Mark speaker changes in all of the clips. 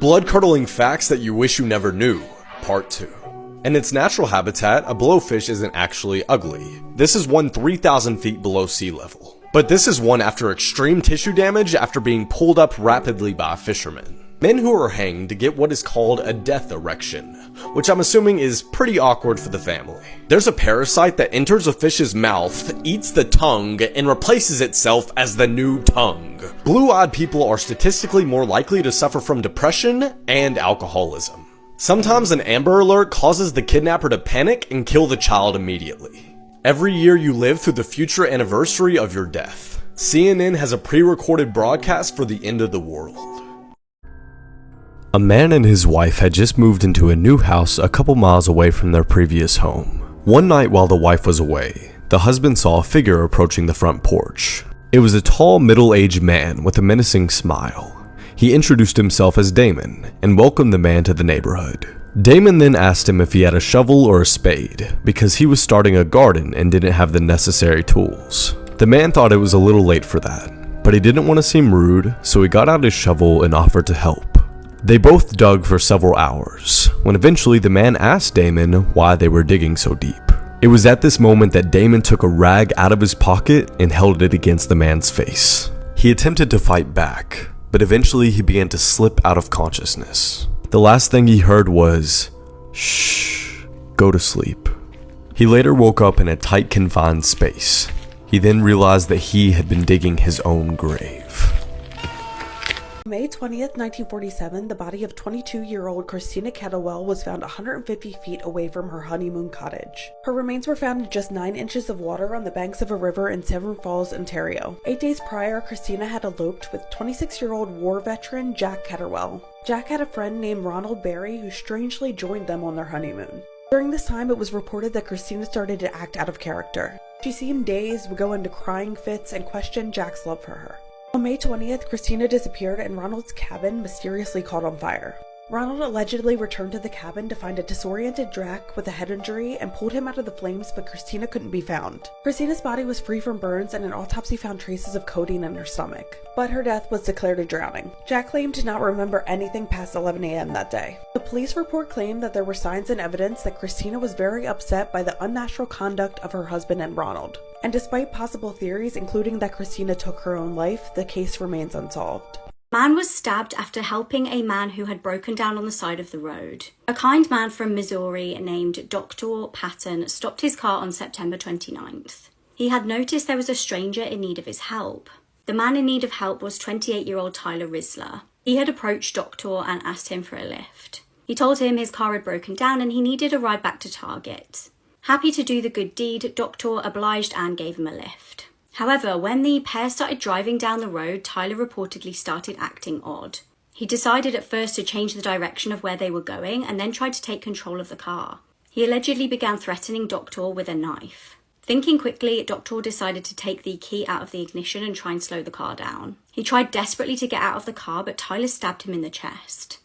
Speaker 1: Blood-curdling facts that you wish you never knew, part 2. In its natural habitat, a blowfish isn't actually ugly. This is one 3,000 feet below sea level. But this is one after extreme tissue damage after being pulled up rapidly by a fisherman. Men who are hanged get what is called a death erection, which I'm assuming is pretty awkward for the family. There's a parasite that enters a fish's mouth, eats the tongue, and replaces itself as the new tongue. Blue-eyed people are statistically more likely to suffer from depression and alcoholism. Sometimes an Amber Alert causes the kidnapper to panic and kill the child immediately. Every year you live through the future anniversary of your death. CNN has a pre-recorded broadcast for the end of the world. A man and his wife had just moved into a new house a couple miles away from their previous home. One night while the wife was away, the husband saw a figure approaching the front porch. It was a tall, middle-aged man with a menacing smile. He introduced himself as Damon and welcomed the man to the neighborhood. Damon then asked him if he had a shovel or a spade, because he was starting a garden and didn't have the necessary tools. The man thought it was a little late for that, but he didn't want to seem rude, so he got out his shovel and offered to help. They both dug for several hours, when eventually the man asked Damon why they were digging so deep. It was at this moment that Damon took a rag out of his pocket and held it against the man's face. He attempted to fight back, but eventually he began to slip out of consciousness. The last thing he heard was, "Shh, go to sleep." He later woke up in a tight confined space. He then realized that he had been digging his own grave.
Speaker 2: May 20th, 1947, the body of 22-year-old Christina Kettlewell was found 150 feet away from her honeymoon cottage. Her remains were found in just 9 inches of water on the banks of a river in Severn Falls, Ontario. 8 days prior, Christina had eloped with 26-year-old war veteran Jack Kettlewell. Jack had a friend named Ronald Berry who strangely joined them on their honeymoon. During this time, it was reported that Christina started to act out of character. She seemed dazed, would go into crying fits, and questioned Jack's love for her. On May 20th, Christina disappeared and Ronald's cabin mysteriously caught on fire. Ronald allegedly returned to the cabin to find a disoriented Jack with a head injury and pulled him out of the flames, but Christina couldn't be found. Christina's body was free from burns and an autopsy found traces of codeine in her stomach, but her death was declared a drowning. Jack claimed to not remember anything past 11 a.m. that day. The police report claimed that there were signs and evidence that Christina was very upset by the unnatural conduct of her husband and Ronald. And despite possible theories, including that Christina took her own life, the case remains unsolved.
Speaker 3: A man was stabbed after helping a man who had broken down on the side of the road. A kind man from Missouri named Dr. Patton stopped his car on September 29th. He had noticed there was a stranger in need of his help. The man in need of help was 28-year-old Tyler Risler. He had approached Doctor and asked him for a lift. He told him his car had broken down and he needed a ride back to Target. Happy to do the good deed, Doctor obliged and gave him a lift. However, when the pair started driving down the road, Tyler reportedly started acting odd. He decided at first to change the direction of where they were going and then tried to take control of the car. He allegedly began threatening Doctor with a knife. Thinking quickly, Doctor decided to take the key out of the ignition and try and slow the car down. He tried desperately to get out of the car, but Tyler stabbed him in the chest.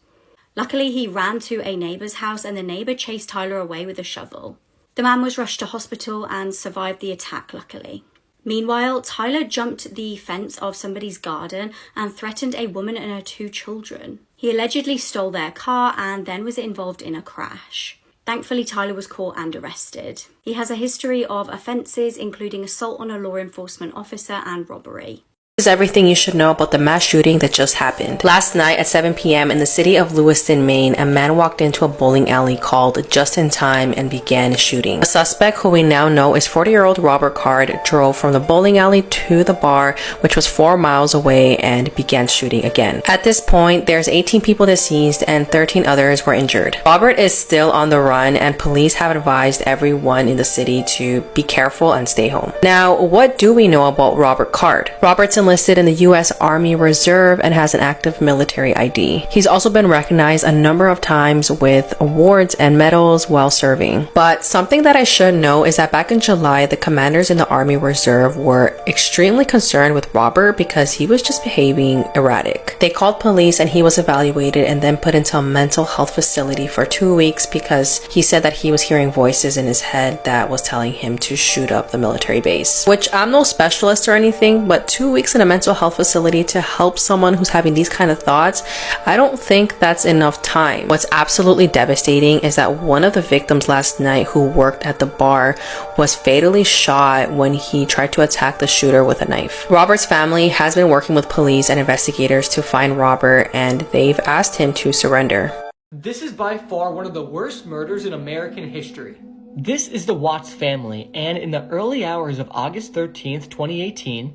Speaker 3: Luckily, he ran to a neighbour's house and the neighbour chased Tyler away with a shovel. The man was rushed to hospital and survived the attack, luckily. Meanwhile, Tyler jumped the fence of somebody's garden and threatened a woman and her 2 children. He allegedly stole their car and then was involved in a crash. Thankfully, Tyler was caught and arrested. He has a history of offences, including assault on a law enforcement officer and robbery.
Speaker 4: This is everything you should know about the mass shooting that just happened. Last night at 7 p.m. in the city of Lewiston, Maine, a man walked into a bowling alley called Just in Time and began shooting. The suspect, who we now know is 40-year-old Robert Card, drove from the bowling alley to the bar, which was 4 miles away, and began shooting again. At this point, there's 18 people deceased and 13 others were injured. Robert is still on the run and police have advised everyone in the city to be careful and stay home. Now, what do we know about Robert Card? Robert's enlisted in the U.S. Army Reserve and has an active military ID. He's also been recognized a number of times with awards and medals while serving. But something that I should know is that back in July, the commanders in the Army Reserve were extremely concerned with Robert because he was just behaving erratic. They called police and he was evaluated and then put into a mental health facility for 2 weeks because he said that he was hearing voices in his head that was telling him to shoot up the military base. Which I'm no specialist or anything, but 2 weeks in a mental health facility to help someone who's having these kind of thoughts, I don't think that's enough time. What's absolutely devastating is that one of the victims last night who worked at the bar was fatally shot when he tried to attack the shooter with a knife. Robert's family has been working with police and investigators to find Robert, and they've asked him to surrender.
Speaker 5: This is by far one of the worst murders in American history. This is the Watts family, and in the early hours of August 13th, 2018,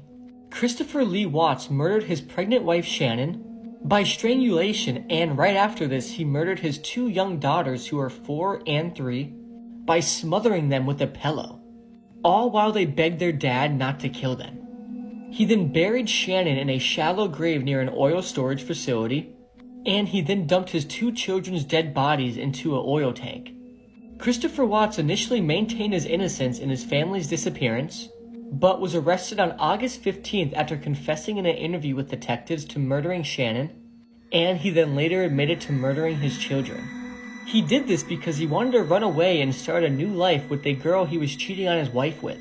Speaker 5: Christopher Lee Watts murdered his pregnant wife Shannon by strangulation, and right after this, he murdered his 2 young daughters who are 4 and 3 by smothering them with a pillow, all while they begged their dad not to kill them. He then buried Shannon in a shallow grave near an oil storage facility, and he then dumped his 2 children's dead bodies into an oil tank. Christopher Watts initially maintained his innocence in his family's disappearance, but was arrested on August 15th after confessing in an interview with detectives to murdering Shannon, and he then later admitted to murdering his children. He did this because he wanted to run away and start a new life with a girl he was cheating on his wife with.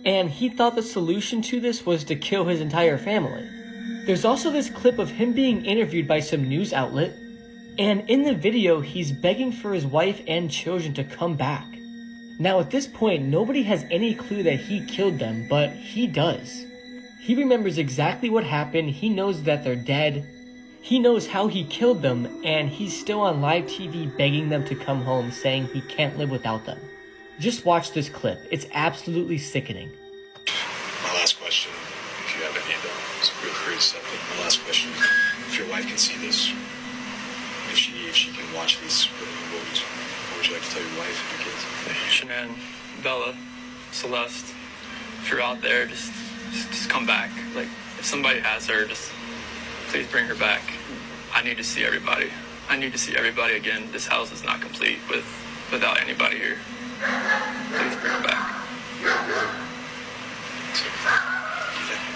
Speaker 5: And he thought the solution to this was to kill his entire family. There's also this clip of him being interviewed by some news outlet, and in the video, he's begging for his wife and children to come back. Now at this point, nobody has any clue that he killed them, but he does. He remembers exactly what happened, he knows that they're dead, he knows how he killed them, and he's still on live TV begging them to come home, saying he can't live without them. Just watch this clip, it's absolutely sickening.
Speaker 6: My last question, if you have any of those, feel free to step in. My last question, if your wife can see this, if she can watch these, what would you like to tell your wife and your kids?
Speaker 7: Shanann, Bella, Celeste, if you're out there, just come back. Like, if somebody has her, just please bring her back. I need to see everybody. I need to see everybody again. This house is not complete without anybody here. Please bring her back.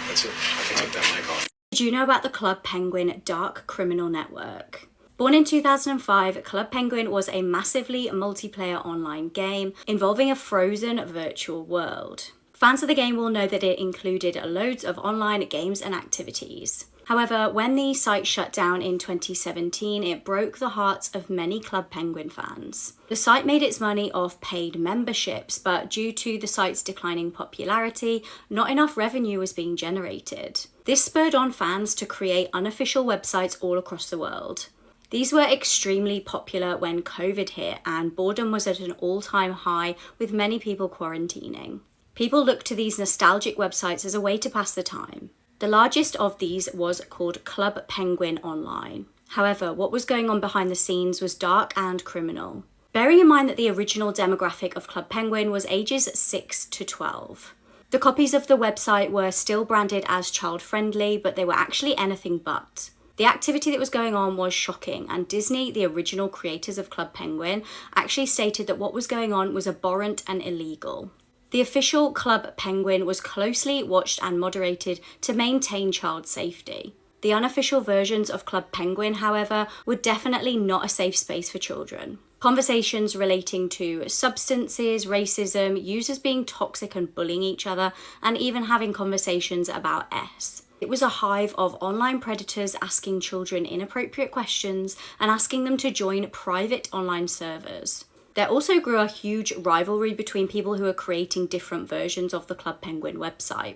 Speaker 6: That's it. I can take that mic off.
Speaker 3: Did you know about the Club Penguin dark criminal network? Born in 2005, Club Penguin was a massively multiplayer online game involving a frozen virtual world. Fans of the game will know that it included loads of online games and activities. However, when the site shut down in 2017, it broke the hearts of many Club Penguin fans. The site made its money off paid memberships, but due to the site's declining popularity, not enough revenue was being generated. This spurred on fans to create unofficial websites all across the world. These were extremely popular when COVID hit and boredom was at an all-time high with many people quarantining. People looked to these nostalgic websites as a way to pass the time. The largest of these was called Club Penguin Online. However, what was going on behind the scenes was dark and criminal. Bearing in mind that the original demographic of Club Penguin was ages 6 to 12. The copies of the website were still branded as child-friendly, but they were actually anything but. The activity that was going on was shocking, and Disney, the original creators of Club Penguin, actually stated that what was going on was abhorrent and illegal. The official Club Penguin was closely watched and moderated to maintain child safety. The unofficial versions of Club Penguin, however, were definitely not a safe space for children. Conversations relating to substances, racism, users being toxic and bullying each other, and even having conversations about S. It was a hive of online predators asking children inappropriate questions and asking them to join private online servers. There also grew a huge rivalry between people who were creating different versions of the Club Penguin website.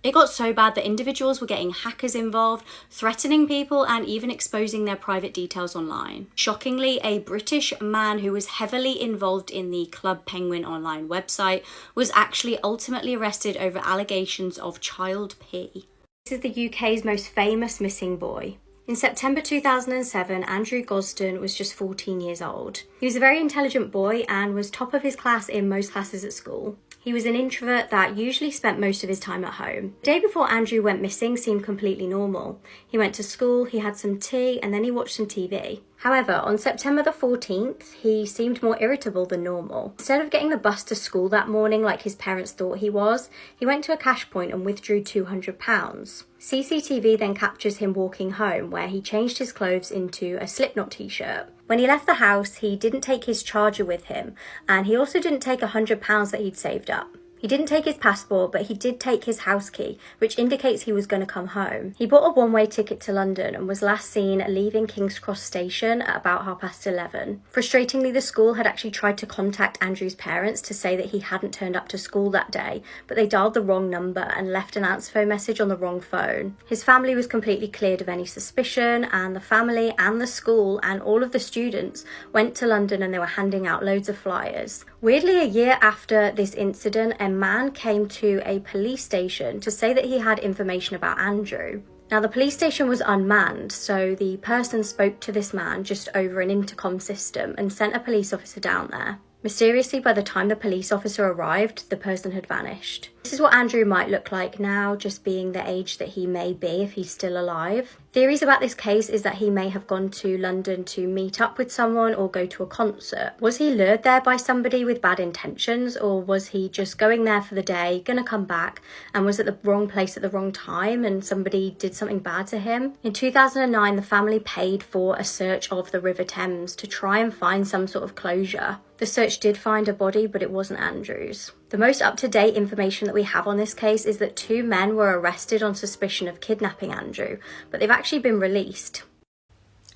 Speaker 3: It got so bad that individuals were getting hackers involved, threatening people and even exposing their private details online. Shockingly, a British man who was heavily involved in the Club Penguin online website was actually ultimately arrested over allegations of child P. This is the UK's most famous missing boy. In September 2007, Andrew Gosden was just 14 years old. He was a very intelligent boy and was top of his class in most classes at school. He was an introvert that usually spent most of his time at home. The day before Andrew went missing seemed completely normal. He went to school, he had some tea, and then he watched some TV. However, on September the 14th, he seemed more irritable than normal. Instead of getting the bus to school that morning like his parents thought he was, he went to a cash point and withdrew £200. CCTV then captures him walking home, where he changed his clothes into a Slipknot t-shirt. When he left the house, he didn't take his charger with him, and he also didn't take £100 that he'd saved up. He didn't take his passport, but he did take his house key, which indicates he was going to come home. He bought a one-way ticket to London and was last seen leaving King's Cross station at about 11:30. Frustratingly, the school had actually tried to contact Andrew's parents to say that he hadn't turned up to school that day, but they dialed the wrong number and left an answer phone message on the wrong phone. His family was completely cleared of any suspicion, and the family and the school and all of the students went to London and they were handing out loads of flyers. Weirdly, a year after this incident, a man came to a police station to say that he had information about Andrew. Now, the police station was unmanned, so the person spoke to this man just over an intercom system and sent a police officer down there. Mysteriously, by the time the police officer arrived, the person had vanished. This is what Andrew might look like now, just being the age that he may be if he's still alive. Theories about this case is that he may have gone to London to meet up with someone or go to a concert. Was he lured there by somebody with bad intentions, or was he just going there for the day, gonna come back, and was at the wrong place at the wrong time and somebody did something bad to him? In 2009, the family paid for a search of the River Thames to try and find some sort of closure. The search did find a body, but it wasn't Andrew's. The most up-to-date information that we have on this case is that 2 men were arrested on suspicion of kidnapping Andrew, but they've actually been released.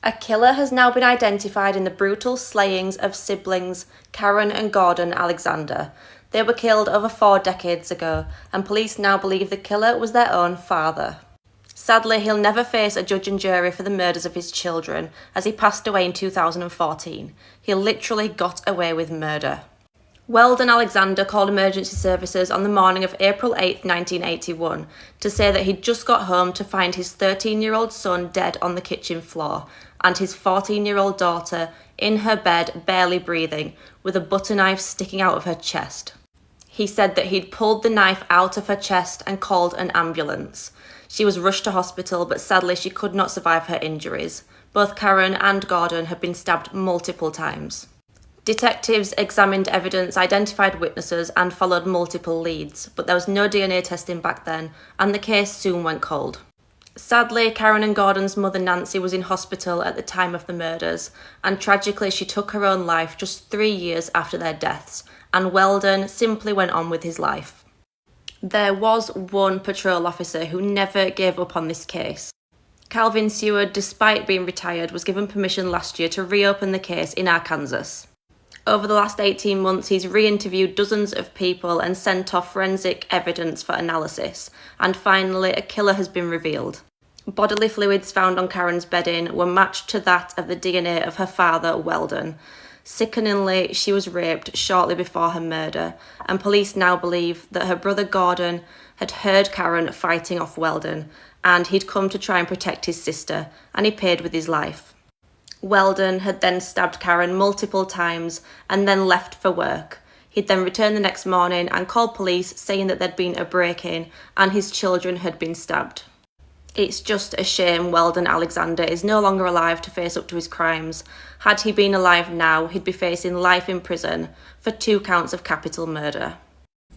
Speaker 4: A killer has now been identified in the brutal slayings of siblings Karen and Gordon Alexander. They were killed over 4 decades ago, and police now believe the killer was their own father. Sadly, he'll never face a judge and jury for the murders of his children, as he passed away in 2014. He literally got away with murder. Weldon Alexander called emergency services on the morning of April 8, 1981, to say that he'd just got home to find his 13-year-old son dead on the kitchen floor, and his 14-year-old daughter in her bed barely breathing, with a butter knife sticking out of her chest. He said that he'd pulled the knife out of her chest and called an ambulance. She was rushed to hospital, but sadly she could not survive her injuries. Both Karen and Gordon had been stabbed multiple times. Detectives examined evidence, identified witnesses, and followed multiple leads, but there was no DNA testing back then, and the case soon went cold. Sadly, Karen and Gordon's mother Nancy was in hospital at the time of the murders, and tragically she took her own life just 3 years after their deaths, and Weldon simply went on with his life. There was one patrol officer who never gave up on this case. Calvin Seward, despite being retired, was given permission last year to reopen the case in Arkansas. Over the last 18 months, he's re-interviewed dozens of people and sent off forensic evidence for analysis. And finally, a killer has been revealed. Bodily fluids found on Karen's bedding were matched to that of the DNA of her father, Weldon. Sickeningly, she was raped shortly before her murder, and police now believe that her brother Gordon had heard Karen fighting off Weldon, and he'd come to try and protect his sister, and he paid with his life. Weldon had then stabbed Karen multiple times and then left for work. He'd then returned the next morning and called police saying that there'd been a break-in and his children had been stabbed. It's just a shame Weldon Alexander is no longer alive to face up to his crimes. Had he been alive now, he'd be facing life in prison for 2 counts of capital murder.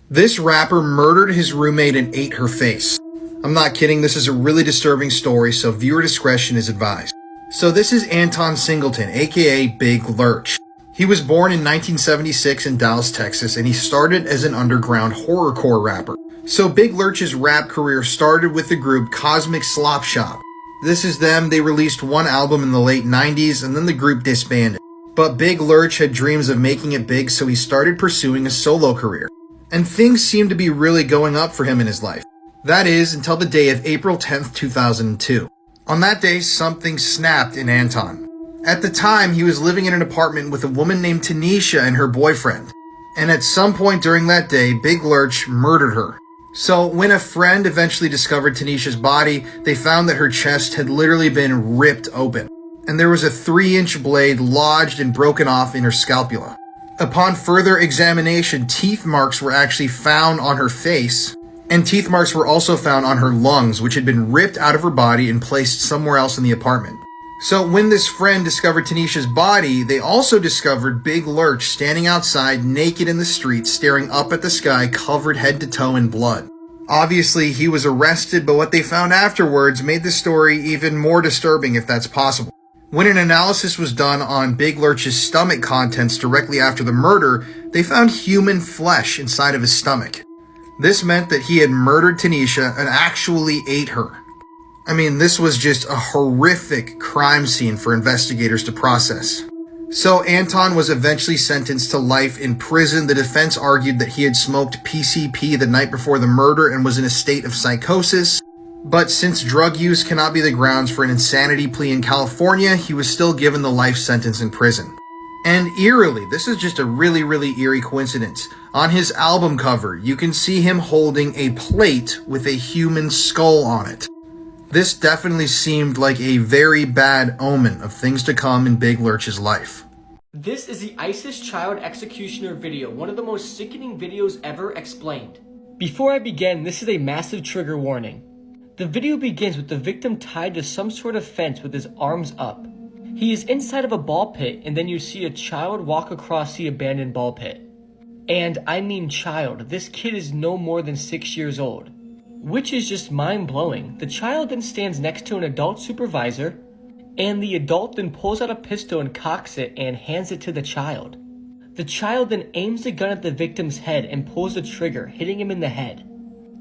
Speaker 8: This rapper murdered his roommate and ate her face. I'm not kidding, this is a really disturbing story, so viewer discretion is advised. So this is Anton Singleton, aka Big Lurch. He was born in 1976 in Dallas, Texas, and he started as an underground horrorcore rapper. So Big Lurch's rap career started with the group Cosmic Slop Shop. This is them, they released one album in the late 90s and then the group disbanded. But Big Lurch had dreams of making it big, so he started pursuing a solo career. And things seemed to be really going up for him in his life. That is, until the day of April 10th, 2002. On that day, something snapped in Anton. At the time, he was living in an apartment with a woman named Tanisha and her boyfriend. And at some point during that day, Big Lurch murdered her. So when a friend eventually discovered Tanisha's body, they found that her chest had literally been ripped open. And there was a 3-inch blade lodged and broken off in her scapula. Upon further examination, teeth marks were actually found on her face. And teeth marks were also found on her lungs, which had been ripped out of her body and placed somewhere else in the apartment. So when this friend discovered Tanisha's body, they also discovered Big Lurch standing outside naked in the street, staring up at the sky, covered head to toe in blood. Obviously, he was arrested, but what they found afterwards made the story even more disturbing, if that's possible. When an analysis was done on Big Lurch's stomach contents directly after the murder, they found human flesh inside of his stomach. This meant that he had murdered Tanisha and actually ate her. I mean, this was just a horrific crime scene for investigators to process. So Anton was eventually sentenced to life in prison. The defense argued that he had smoked PCP the night before the murder and was in a state of psychosis. But since drug use cannot be the grounds for an insanity plea in California, he was still given the life sentence in prison. And eerily, this is just a really eerie coincidence. On his album cover, you can see him holding a plate with a human skull on it. This definitely seemed like a very bad omen of things to come in Big Lurch's life.
Speaker 5: This is the ISIS child executioner video, one of the most sickening videos ever explained. Before I begin, this is a massive trigger warning. The video begins with the victim tied to some sort of fence with his arms up. He is inside of a ball pit, and then you see a child walk across the abandoned ball pit. And I mean child, this kid is no more than 6 years old. Which is just mind-blowing. The child then stands next to an adult supervisor, and the adult then pulls out a pistol and cocks it and hands it to the child. The child then aims the gun at the victim's head and pulls the trigger, hitting him in the head.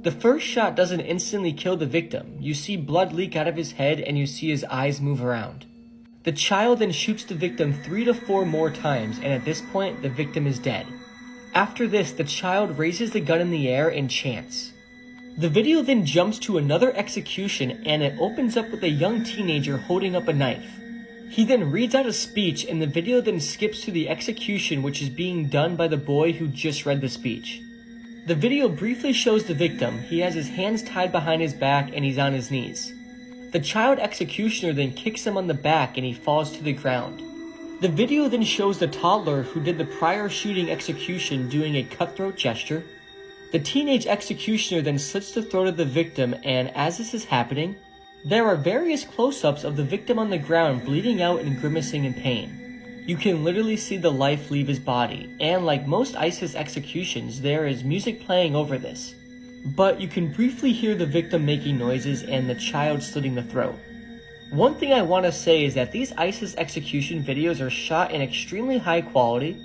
Speaker 5: The first shot doesn't instantly kill the victim. You see blood leak out of his head and you see his eyes move around. The child then shoots the victim 3 to 4 more times, and at this point, the victim is dead. After this, the child raises the gun in the air and chants. The video then jumps to another execution, and it opens up with a young teenager holding up a knife. He then reads out a speech, and the video then skips to the execution, which is being done by the boy who just read the speech. The video briefly shows the victim. He has his hands tied behind his back and he's on his knees. The child executioner then kicks him on the back and he falls to the ground. The video then shows the toddler who did the prior shooting execution doing a cutthroat gesture. The teenage executioner then slits the throat of the victim, and as this is happening, there are various close-ups of the victim on the ground bleeding out and grimacing in pain. You can literally see the life leave his body, and like most ISIS executions, there is music playing over this. But you can briefly hear the victim making noises and the child slitting the throat. One thing I want to say is that these ISIS execution videos are shot in extremely high quality,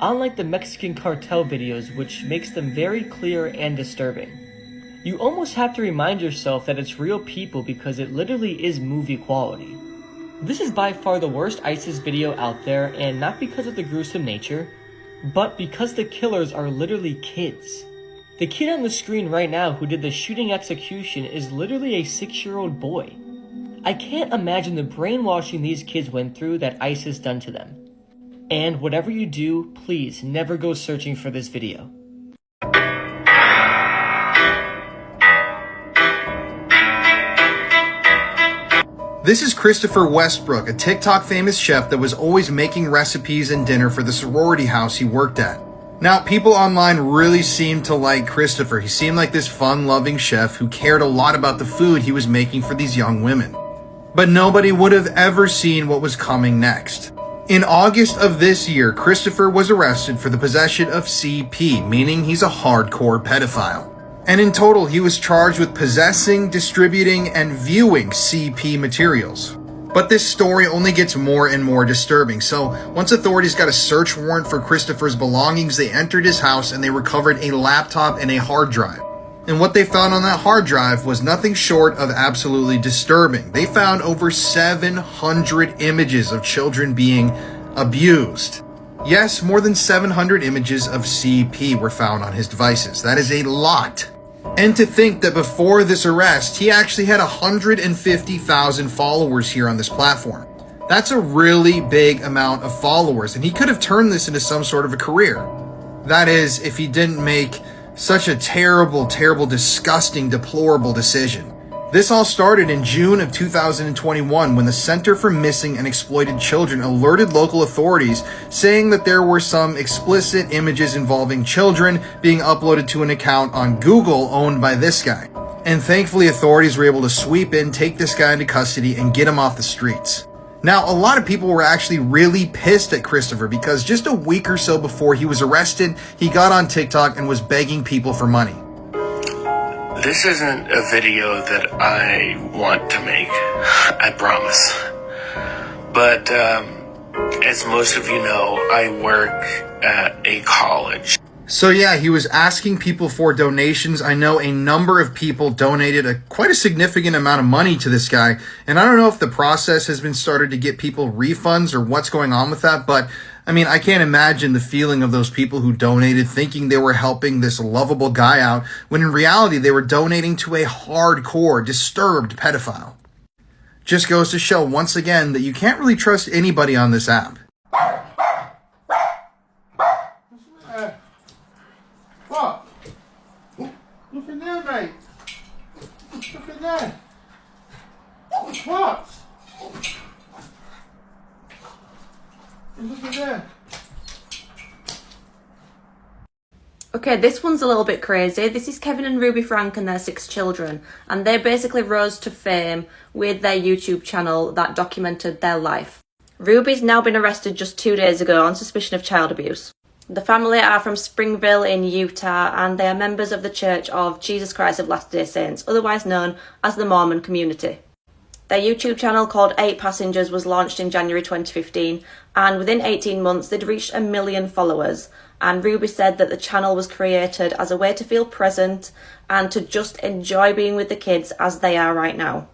Speaker 5: unlike the Mexican cartel videos, which makes them very clear and disturbing. You almost have to remind yourself that it's real people because it literally is movie quality. This is by far the worst ISIS video out there, and not because of the gruesome nature, but because the killers are literally kids. The kid on the screen right now who did the shooting execution is literally a 6-year-old boy. I can't imagine the brainwashing these kids went through that ISIS done to them. And whatever you do, please never go searching for this video.
Speaker 8: This is Christopher Westbrook, a TikTok famous chef that was always making recipes and dinner for the sorority house he worked at. Now, people online really seemed to like Christopher. He seemed like this fun-loving chef who cared a lot about the food he was making for these young women. But nobody would have ever seen what was coming next. In August of this year, Christopher was arrested for the possession of CP, meaning he's a hardcore pedophile. And in total, he was charged with possessing, distributing, and viewing CP materials. But this story only gets more and more disturbing. So once authorities got a search warrant for Christopher's belongings, they entered his house and they recovered a laptop and a hard drive. And what they found on that hard drive was nothing short of absolutely disturbing. They found over 700 images of children being abused. Yes, more than 700 images of CP were found on his devices. That is a lot. And to think that before this arrest, he actually had 150,000 followers here on this platform. That's a really big amount of followers, and he could have turned this into some sort of a career. That is, if he didn't make such a terrible, disgusting, deplorable decision. This all started in June of 2021 when the Center for Missing and Exploited Children alerted local authorities saying that there were some explicit images involving children being uploaded to an account on Google owned by this guy. And thankfully authorities were able to sweep in, take this guy into custody, and get him off the streets. Now, a lot of people were actually really pissed at Christopher because just a week or so before he was arrested, he got on TikTok and was begging people for money.
Speaker 9: This isn't a video that I want to make, I promise. But as most of you know, I work at a college.
Speaker 8: So yeah, he was asking people for donations. I know a number of people donated quite a significant amount of money to this guy. And I don't know if the process has been started to get people refunds or what's going on with that. But I mean, I can't imagine the feeling of those people who donated thinking they were helping this lovable guy out, when in reality they were donating to a hardcore, disturbed pedophile. Just goes to show once again that you can't really trust anybody on this app.
Speaker 10: What? Look in there, mate. Look in there. What? Look in there.
Speaker 4: Okay, this one's a little bit crazy. This is Kevin and Ruby Frank and their 6 children, and they basically rose to fame with their YouTube channel that documented their life. Ruby's now been arrested just 2 days ago on suspicion of child abuse. The family are from Springville in Utah, and they are members of the Church of Jesus Christ of Latter-day Saints, otherwise known as the Mormon community. Their YouTube channel called 8 Passengers was launched in January 2015, and within 18 months they'd reached 1 million followers. And Ruby said that the channel was created as a way to feel present and to just enjoy being with the kids as they are right now.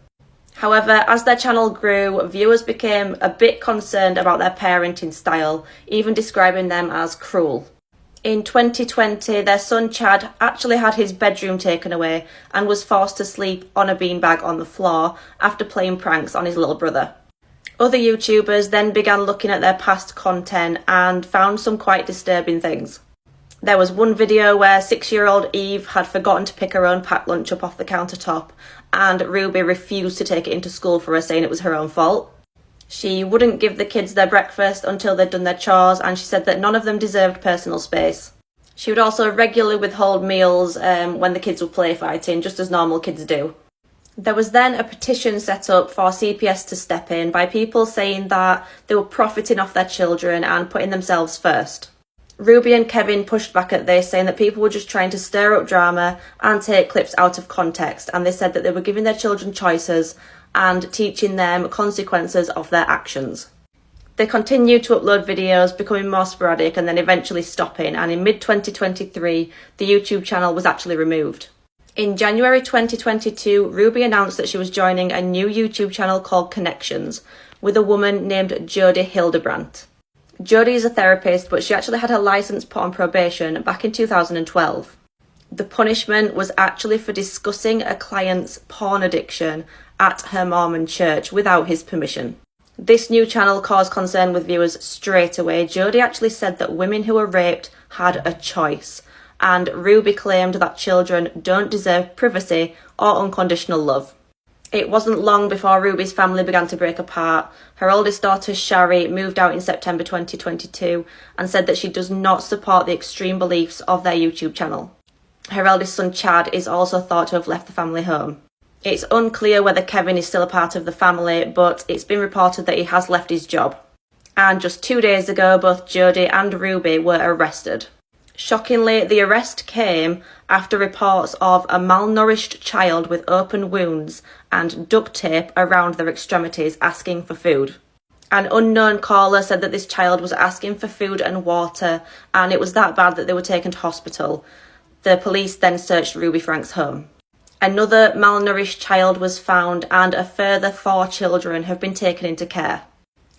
Speaker 4: However, as their channel grew, viewers became a bit concerned about their parenting style, even describing them as cruel. In 2020, their son Chad actually had his bedroom taken away and was forced to sleep on a beanbag on the floor after playing pranks on his little brother. Other YouTubers then began looking at their past content and found some quite disturbing things. There was one video where 6-year-old Eve had forgotten to pick her own packed lunch up off the countertop, and Ruby refused to take it into school for her, saying it was her own fault. She wouldn't give the kids their breakfast until they'd done their chores, and she said that none of them deserved personal space. She would also regularly withhold meals when the kids were play fighting, just as normal kids do. There was then a petition set up for CPS to step in by people saying that they were profiting off their children and putting themselves first. Ruby and Kevin pushed back at this, saying that people were just trying to stir up drama and take clips out of context, and they said that they were giving their children choices and teaching them consequences of their actions. They continued to upload videos, becoming more sporadic and then eventually stopping, and in mid-2023 the YouTube channel was actually removed. In January 2022, Ruby announced that she was joining a new YouTube channel called Connections with a woman named Jody Hildebrandt. Jody is a therapist, but she actually had her license put on probation back in 2012. The punishment was actually for discussing a client's porn addiction at her Mormon church without his permission. This new channel caused concern with viewers straight away. Jody actually said that women who were raped had a choice, and Ruby claimed that children don't deserve privacy or unconditional love. It wasn't long before Ruby's family began to break apart. Her oldest daughter, Shari, moved out in September 2022 and said that she does not support the extreme beliefs of their YouTube channel. Her eldest son, Chad, is also thought to have left the family home. It's unclear whether Kevin is still a part of the family, but it's been reported that he has left his job. And just 2 days ago, both Jody and Ruby were arrested. Shockingly, the arrest came after reports of a malnourished child with open wounds and duct tape around their extremities asking for food. An unknown caller said that this child was asking for food and water, and it was that bad that they were taken to hospital. The police then searched Ruby Frank's home. Another malnourished child was found, and a further 4 children have been taken into care.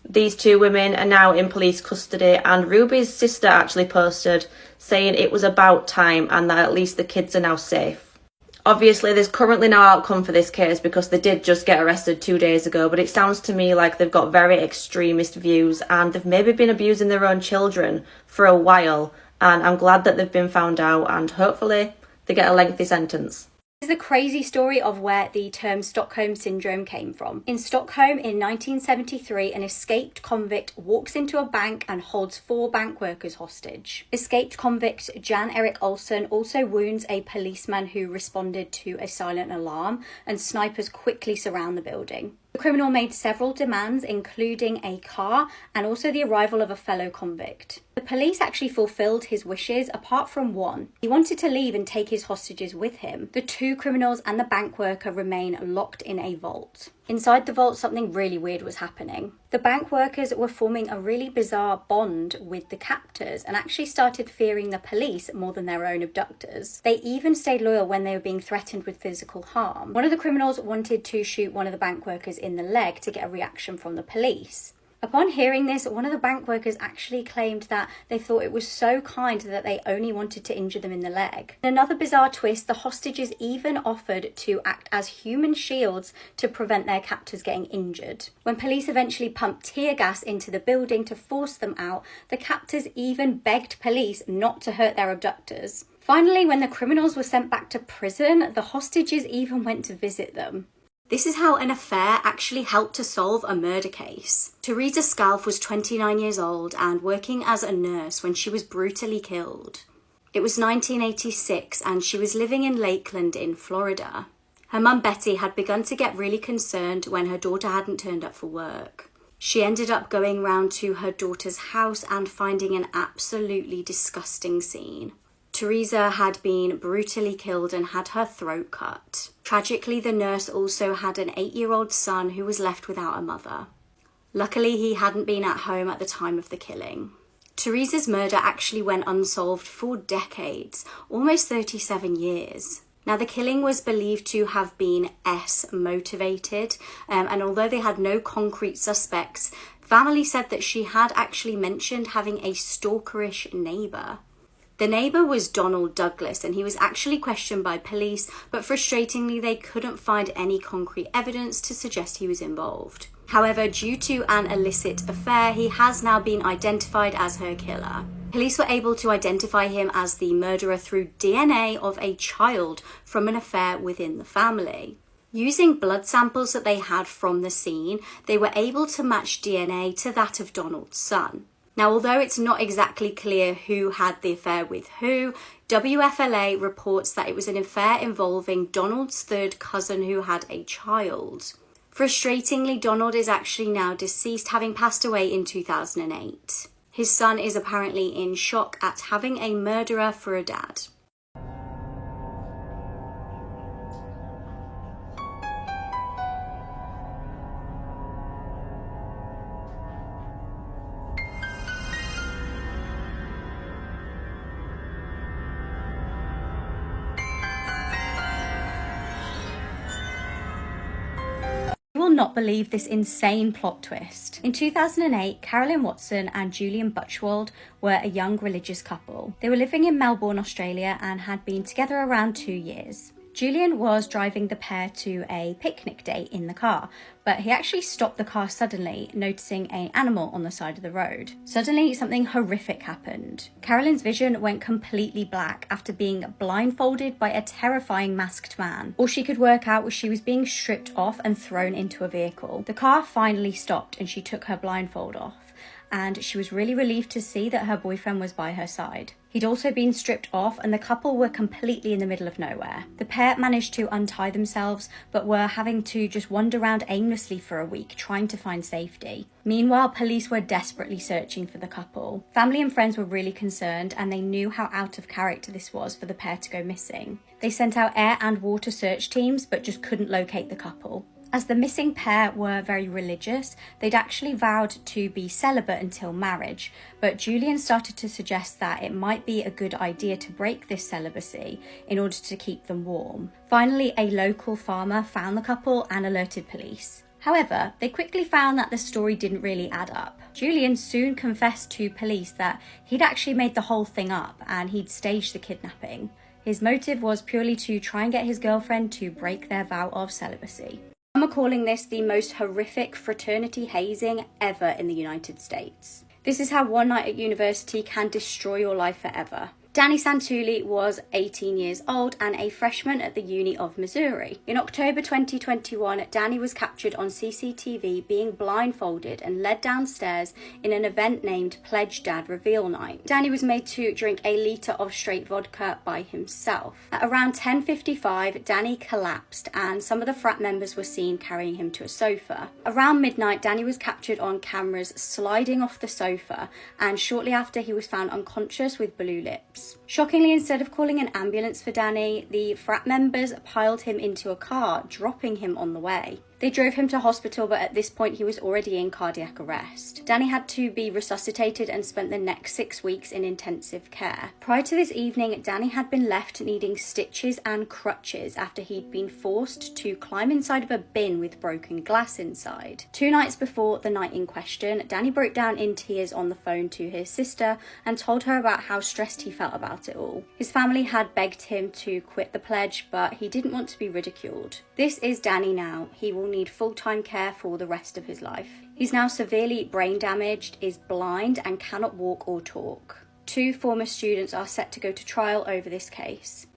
Speaker 4: These 2 women are now in police custody, and Ruby's sister actually posted saying it was about time and that at least the kids are now safe. Obviously, there's currently no outcome for this case because they did just get arrested 2 days ago, but it sounds to me like they've got very extremist views and they've maybe been abusing their own children for a while, and I'm glad that they've been found out and hopefully they get a lengthy sentence.
Speaker 3: This is a crazy story of where the term Stockholm Syndrome came from. In Stockholm in 1973, an escaped convict walks into a bank and holds 4 bank workers hostage. Escaped convict Jan Erik Olsen also wounds a policeman who responded to a silent alarm, and snipers quickly surround the building. The criminal made several demands, including a car and also the arrival of a fellow convict. The police actually fulfilled his wishes, apart from one. He wanted to leave and take his hostages with him. The 2 criminals and the bank worker remain locked in a vault. Inside the vault, something really weird was happening. The bank workers were forming a really bizarre bond with the captors and actually started fearing the police more than their own abductors. They even stayed loyal when they were being threatened with physical harm. One of the criminals wanted to shoot one of the bank workers in the leg to get a reaction from the police. Upon hearing this, one of the bank workers actually claimed that they thought it was so kind that they only wanted to injure them in the leg. In another bizarre twist, the hostages even offered to act as human shields to prevent their captors getting injured. When police eventually pumped tear gas into the building to force them out, the captors even begged police not to hurt their abductors. Finally, when the criminals were sent back to prison, the hostages even went to visit them. This is how an affair actually helped to solve a murder case. Teresa Scalf was 29 years old and working as a nurse when she was brutally killed. It was 1986 and she was living in Lakeland in Florida. Her mum Betty had begun to get really concerned when her daughter hadn't turned up for work. She ended up going round to her daughter's house and finding an absolutely disgusting scene. Teresa had been brutally killed and had her throat cut. Tragically, the nurse also had an 8-year-old son who was left without a mother. Luckily, he hadn't been at home at the time of the killing. Teresa's murder actually went unsolved for decades, almost 37 years. Now, the killing was believed to have been motivated, and although they had no concrete suspects, family said that she had actually mentioned having a stalkerish neighbour. The neighbour was Donald Douglas, and he was actually questioned by police, but frustratingly they couldn't find any concrete evidence to suggest he was involved. However, due to an illicit affair, he has now been identified as her killer. Police were able to identify him as the murderer through DNA of a child from an affair within the family. Using blood samples that they had from the scene, they were able to match DNA to that of Donald's son. Now, although it's not exactly clear who had the affair with who, WFLA reports that it was an affair involving Donald's third cousin who had a child. Frustratingly, Donald is actually now deceased, having passed away in 2008. His son is apparently in shock at having a murderer for a dad. You will not believe this insane plot twist. In 2008, Carolyn Watson and Julian Butchwold were a young religious couple. They were living in Melbourne, Australia, and had been together around 2 years. Julian was driving the pair to a picnic date in the car, but he actually stopped the car suddenly, noticing an animal on the side of the road. Suddenly, something horrific happened. Carolyn's vision went completely black after being blindfolded by a terrifying masked man. All she could work out was she was being stripped off and thrown into a vehicle. The car finally stopped and she took her blindfold off, and she was really relieved to see that her boyfriend was by her side. He'd also been stripped off and the couple were completely in the middle of nowhere. The pair managed to untie themselves, but were having to just wander around aimlessly for a week, trying to find safety. Meanwhile, police were desperately searching for the couple. Family and friends were really concerned, and they knew how out of character this was for the pair to go missing. They sent out air and water search teams, but just couldn't locate the couple. As the missing pair were very religious, they'd actually vowed to be celibate until marriage, but Julian started to suggest that it might be a good idea to break this celibacy in order to keep them warm. Finally, a local farmer found the couple and alerted police. However, they quickly found that the story didn't really add up. Julian soon confessed to police that he'd actually made the whole thing up and he'd staged the kidnapping. His motive was purely to try and get his girlfriend to break their vow of celibacy. Some are calling this the most horrific fraternity hazing ever in the United States. This is how one night at university can destroy your life forever. Danny Santulli was 18 years old and a freshman at the Uni of Missouri. In October 2021, Danny was captured on CCTV being blindfolded and led downstairs in an event named Pledge Dad Reveal Night. Danny was made to drink a litre of straight vodka by himself. At around 10:55, Danny collapsed and some of the frat members were seen carrying him to a sofa. Around midnight, Danny was captured on cameras sliding off the sofa, and shortly after he was found unconscious with blue lips. Shockingly, instead of calling an ambulance for Danny, the frat members piled him into a car, dropping him on the way. They drove him to hospital, but at this point he was already in cardiac arrest. Danny had to be resuscitated and spent the next 6 weeks in intensive care. Prior to this evening, Danny had been left needing stitches and crutches after he'd been forced to climb inside of a bin with broken glass inside. 2 nights before the night in question, Danny broke down in tears on the phone to his sister and told her about how stressed he felt about it all. His family had begged him to quit the pledge, but he didn't want to be ridiculed. This is Danny now. He will need full-time care for the rest of his life. He's now severely brain damaged, is blind, and cannot walk or talk. 2 former students are set to go to trial over this case.